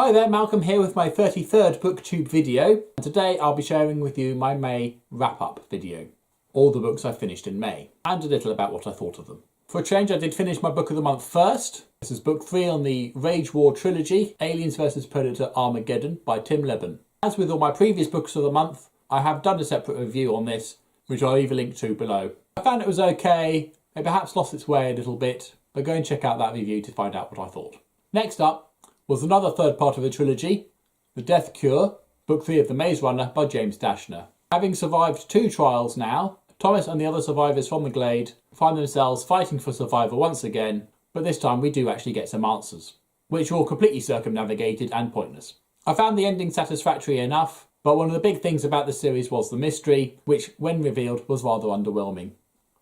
Hi there, Malcolm here with my 33rd Booktube video, and today I'll be sharing with you my May wrap-up video. All the books I finished in May, and a little about what I thought of them. For a change, I did finish my book of the month first. This is book 3 on the Rage War trilogy, Aliens vs Predator Armageddon by Tim Lebbon. As with all my previous books of the month, I have done a separate review on this, which I'll leave a link to below. I found it was okay, it perhaps lost its way a little bit, but go and check out that review to find out what I thought. Next up was another third part of the trilogy, The Death Cure, Book 3 of The Maze Runner by James Dashner. Having survived 2 trials now, Thomas and the other survivors from the Glade find themselves fighting for survival once again, but this time we do actually get some answers, which are all completely circumnavigated and pointless. I found the ending satisfactory enough, but one of the big things about the series was the mystery, which when revealed was rather underwhelming.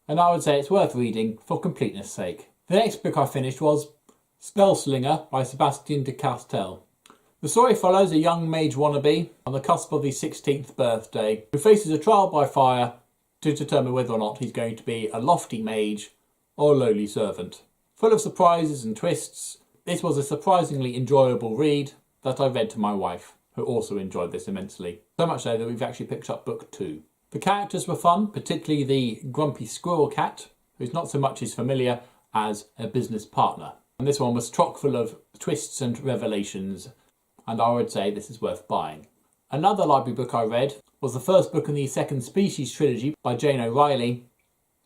And I would say it's worth reading for completeness sake. The next book I finished was Spellslinger by Sebastian de Castell. The story follows a young mage wannabe on the cusp of his 16th birthday who faces a trial by fire to determine whether or not he's going to be a lofty mage or a lowly servant. Full of surprises and twists, this was a surprisingly enjoyable read that I read to my wife, who also enjoyed this immensely. So much so that we've actually picked up book 2. The characters were fun, particularly the grumpy squirrel cat, who's not so much his familiar as a business partner. And this one was chock full of twists and revelations, and I would say this is worth buying. Another library book I read was the first book in the Second Species trilogy by Jane O'Reilly,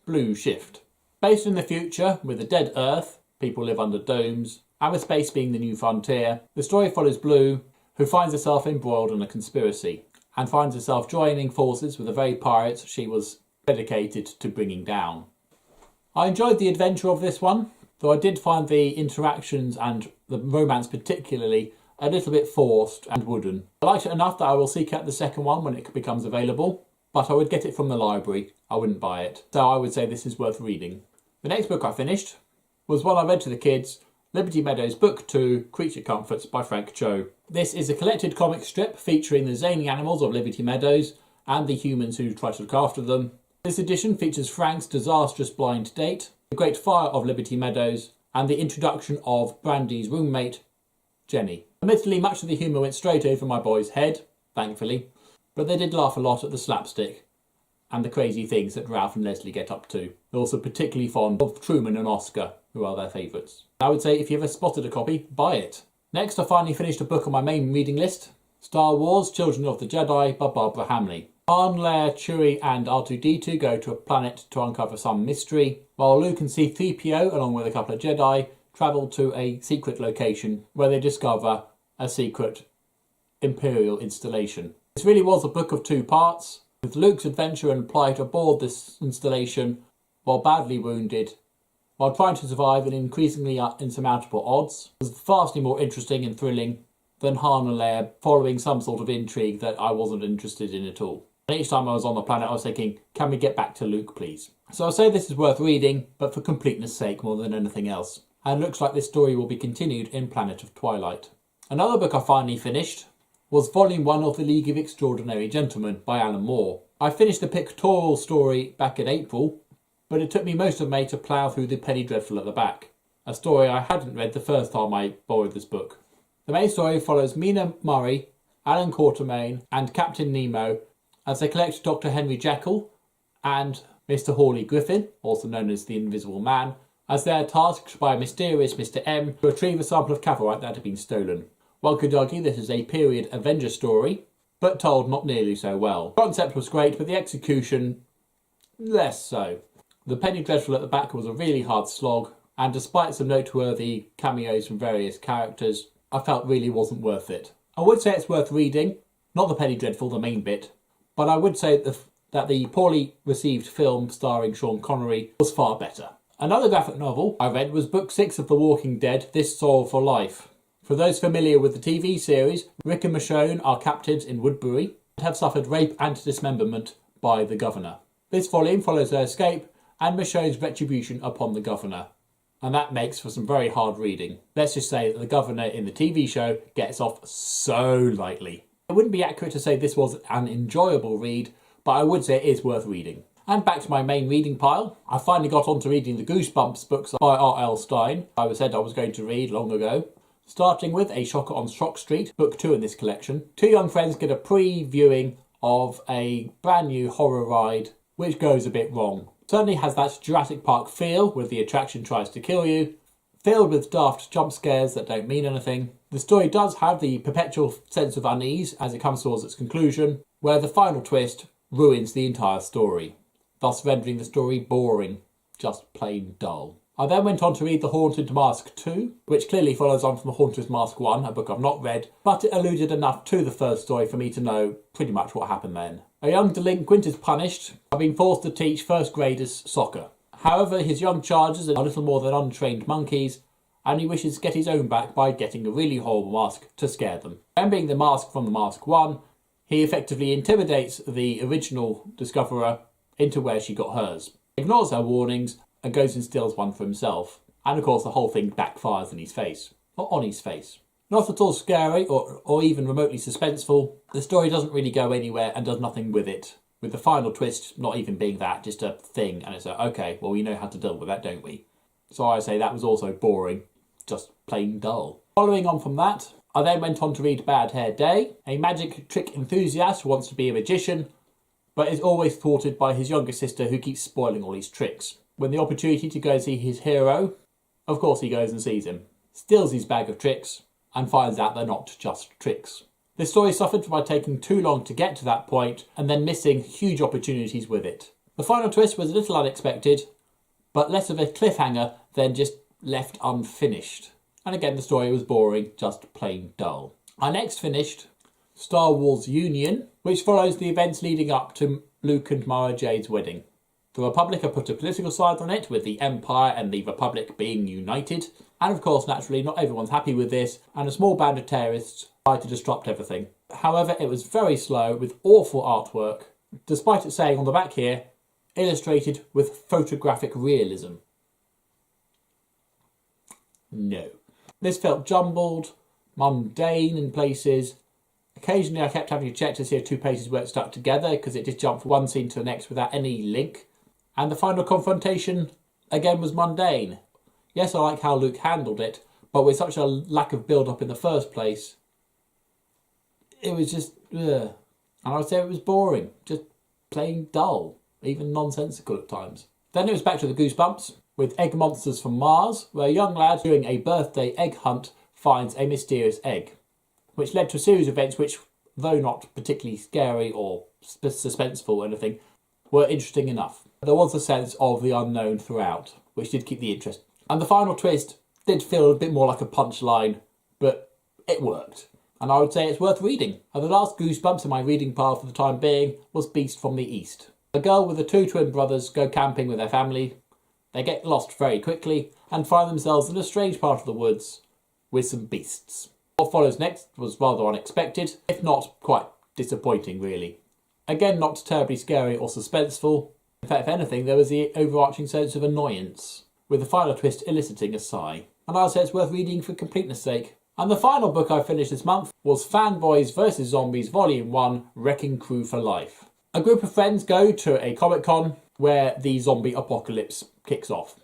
Blue Shift. Based in the future, with a dead Earth, people live under domes, and with space being the new frontier, the story follows Blue, who finds herself embroiled in a conspiracy, and finds herself joining forces with the very pirates she was dedicated to bringing down. I enjoyed the adventure of this one, though I did find the interactions and the romance particularly a little bit forced and wooden. I liked it enough that I will seek out the second one when it becomes available, but I would get it from the library, I wouldn't buy it. So I would say this is worth reading. The next book I finished was one I read to the kids, Liberty Meadows Book 2, Creature Comforts by Frank Cho. This is a collected comic strip featuring the zany animals of Liberty Meadows and the humans who try to look after them. This edition features Frank's disastrous blind date, the Great Fire of Liberty Meadows, and the introduction of Brandy's roommate, Jenny. Admittedly, much of the humour went straight over my boy's head, thankfully, but they did laugh a lot at the slapstick and the crazy things that Ralph and Leslie get up to. They're also particularly fond of Truman and Oscar, who are their favourites. I would say if you ever spotted a copy, buy it. Next, I finally finished a book on my main reading list, Star Wars Children of the Jedi by Barbara Hamley. Han, Leia, Chewie and R2-D2 go to a planet to uncover some mystery, while Luke and C-3PO, along with a couple of Jedi, travel to a secret location where they discover a secret Imperial installation. This really was a book of 2 parts, with Luke's adventure and plight aboard this installation while badly wounded, while trying to survive in increasingly insurmountable odds. It was vastly more interesting and thrilling than Han and Leia following some sort of intrigue that I wasn't interested in at all. And each time I was on the planet I was thinking, can we get back to Luke please? So I'll say this is worth reading, but for completeness sake more than anything else. And it looks like this story will be continued in Planet of Twilight. Another book I finally finished was Volume 1 of The League of Extraordinary Gentlemen by Alan Moore. I finished the pictorial story back in April, but it took me most of May to plough through The Penny Dreadful at the back, a story I hadn't read the first time I borrowed this book. The main story follows Mina Murray, Alan Quatermain and Captain Nemo as they collect Dr. Henry Jekyll and Mr. Hawley Griffin, also known as the Invisible Man, as they are tasked by a mysterious Mr. M to retrieve a sample of cavalrite that had been stolen. One could argue this is a period Avenger story, but told not nearly so well. The concept was great, but the execution, less so. The Penny Dreadful at the back was a really hard slog, and despite some noteworthy cameos from various characters, I felt really wasn't worth it. I would say it's worth reading, not the Penny Dreadful, the main bit, but I would say that the poorly received film starring Sean Connery was far better. Another graphic novel I read was Book 6 of The Walking Dead, This Soul for Life. For those familiar with the TV series, Rick and Michonne are captives in Woodbury and have suffered rape and dismemberment by the Governor. This volume follows their escape and Michonne's retribution upon the Governor, and that makes for some very hard reading. Let's just say that the Governor in the TV show gets off so lightly. It wouldn't be accurate to say this was an enjoyable read, but I would say it is worth reading. And back to my main reading pile, I finally got on to reading the Goosebumps books by R.L. Stine. I said I was going to read long ago. Starting with A Shocker on Shock Street, book 2 in this collection. Two young friends get a pre-viewing of a brand new horror ride which goes a bit wrong. Certainly has that Jurassic Park feel where the attraction tries to kill you, filled with daft jump scares that don't mean anything. The story does have the perpetual sense of unease as it comes towards its conclusion, where the final twist ruins the entire story, thus rendering the story boring, just plain dull. I then went on to read The Haunted Mask 2, which clearly follows on from The Haunted Mask 1, a book I've not read, but it alluded enough to the first story for me to know pretty much what happened then. A young delinquent is punished by being forced to teach first graders soccer. However, his young charges are little more than untrained monkeys, and he wishes to get his own back by getting a really horrible mask to scare them. Remembering the mask from The Mask 1, he effectively intimidates the original discoverer into where she got hers, ignores her warnings, and goes and steals one for himself. And of course the whole thing backfires in his face, or on his face. Not at all scary or even remotely suspenseful, the story doesn't really go anywhere and does nothing with it. With the final twist not even being that, just a thing, and it's like, okay, well we know how to deal with that, don't we? So I say that was also boring, just plain dull. Following on from that, I then went on to read Bad Hair Day, a magic trick enthusiast who wants to be a magician, but is always thwarted by his younger sister who keeps spoiling all his tricks. When the opportunity to go and see his hero, of course he goes and sees him, steals his bag of tricks, and finds out they're not just tricks. This story suffered by taking too long to get to that point, and then missing huge opportunities with it. The final twist was a little unexpected, but less of a cliffhanger than just left unfinished. And again, the story was boring, just plain dull. I next finished Star Wars Union, which follows the events leading up to Luke and Mara Jade's wedding. The Republic have put a political side on it, with the Empire and the Republic being united. And of course, naturally, not everyone's happy with this, and a small band of terrorists try to disrupt everything. However, it was very slow, with awful artwork, despite it saying on the back here, illustrated with photographic realism. No. This felt jumbled, mundane in places. Occasionally I kept having to check to see if two pages weren't stuck together, because it just jumped from one scene to the next without any link. And the final confrontation, again, was mundane. Yes, I like how Luke handled it, but with such a lack of build-up in the first place, it was just, ugh. And I would say it was boring, just plain dull, even nonsensical at times. Then it was back to the Goosebumps, with Egg Monsters from Mars, where a young lad doing a birthday egg hunt finds a mysterious egg, which led to a series of events which, though not particularly scary or suspenseful or anything, were interesting enough. There was a sense of the unknown throughout, which did keep the interest. And the final twist did feel a bit more like a punchline, but it worked. And I would say it's worth reading. And the last Goosebumps in my reading pile for the time being was Beast from the East. A girl with the two twin brothers go camping with their family. They get lost very quickly and find themselves in a strange part of the woods with some beasts. What follows next was rather unexpected, if not quite disappointing really. Again, not terribly scary or suspenseful. In fact, if anything, there was the overarching sense of annoyance, with the final twist eliciting a sigh. And I'd say it's worth reading for completeness sake. And the final book I finished this month was Fanboys vs Zombies Volume 1, Wrecking Crew for Life. A group of friends go to a Comic-Con where the zombie apocalypse kicks off.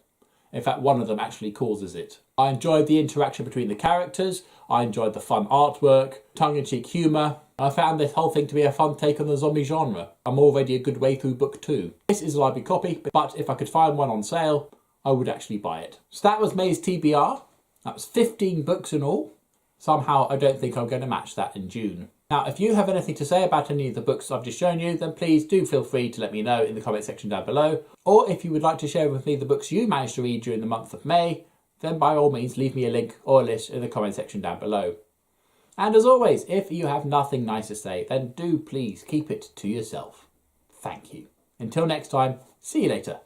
In fact, one of them actually causes it. I enjoyed the interaction between the characters, I enjoyed the fun artwork, tongue-in-cheek humour, and I found this whole thing to be a fun take on the zombie genre. I'm already a good way through book 2. This is a library copy, but if I could find one on sale, I would actually buy it. So that was May's TBR. That was 15 books in all. Somehow I don't think I'm going to match that in June. Now, if you have anything to say about any of the books I've just shown you, then please do feel free to let me know in the comment section down below. Or if you would like to share with me the books you managed to read during the month of May, then by all means leave me a link or a list in the comment section down below. And as always, if you have nothing nice to say, then do please keep it to yourself. Thank you. Until next time, see you later.